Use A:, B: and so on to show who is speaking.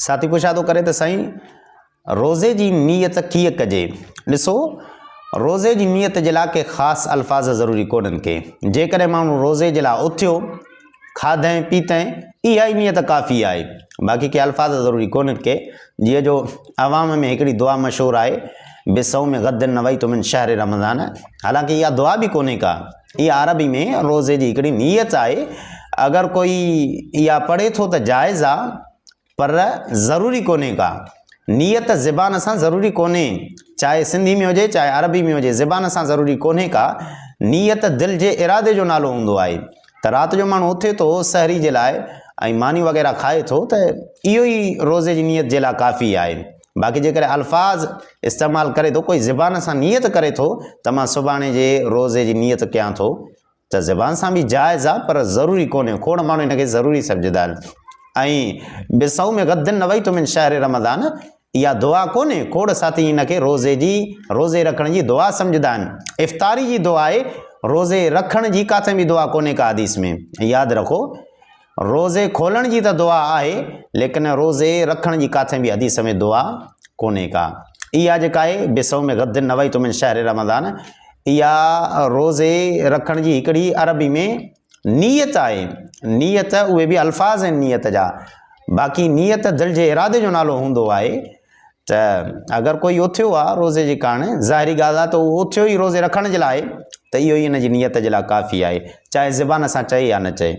A: साथी पुछा थो करे त साईं रोज़े जी नीयत कीअं कजे। ॾिसो रोज़े जी नीयत जे लाइ के ख़ासि अल्फाज़ ज़रूरी कोन्हनि के। जेकॾहिं माण्हू रोज़े जे लाइ उथियो खाधई पीतई इहा ई नीयत काफ़ी आहे, बाक़ी के अल्फाज़ ज़रूरी कोन्हनि के। जीअं जो अवाम में हिकिड़ी दुआ मशहूरु आहे बिसौम गद्दिन नवैतु मिन शहर रमज़ान, हालांकि इहा दुआ बि कोन्हे का, इहा अरबी में रोज़े जी हिकिड़ी नीयत आहे। अगर कोई इहा पढ़े थो त जाइज़ आहे, पर ज़रूरी कोन्हे का। नीयत ज़बान सां ज़रूरी कोन्हे, चाहे सिंधी में हुजे चाहे अरबी में हुजे, ज़बान सां ज़रूरी कोन्हे का। नीयत दिलि जे इरादे जो नालो हूंदो आहे। त राति जो माण्हू उथे थो सहरी जे लाइ ऐं मानी वग़ैरह खाए थो त इहो ई रोज़े जी नीयत जे लाइ काफ़ी आहे। बाक़ी जेकर अल्फाज़ इस्तेमालु करे थो, कोई ज़बान सां नीयत करे थो त मां सुभाणे जे रोज़े जी नीयत कयां थो, त ज़बान सां बि जाइज़ आहे, पर ज़रूरी कोन्हे। खोड़ माण्हू हिनखे ज़रूरी सम्झंदा आहिनि। ऐं बिसौम गद्दिन नवैतु मिन शहर रमज़ान इहा दुआ कोन्हे, खोड़ साथी हिनखे रोज़े रखण जी दुआ सम्झंदा आहिनि। इफ़्तारी जी दुआ आहे, रोज़े रखण जी काथे बि दुआ कोन्हे का हदीस में। यादि रखो, रोज़े खोलण जी त दुआ आहे, लेकिन रोज़े रखण जी काथे बि हदीस में दुआ कोन्हे का। इहा जेका आहे बिसौम गद्दिन नवैतु मिन शहर रमज़ान, इहा रोज़े रखण जी हिकिड़ी अरबी में नीयत आहे। नीयत उहे बि अल्फाज़ आहिनि नीयत जा, बाक़ी नीयत दिलि जे इरादे जो नालो हूंदो आहे। त अगरि कोई उथियो आहे रोज़े जे कारण, ज़ाहिरी ॻाल्हि आहे त उहो उथियो ई रोज़े रखण जे लाइ, त इहो ई हिन जी नीयत जे लाइ काफ़ी आहे, चाहे ज़बान सां चए या न चए।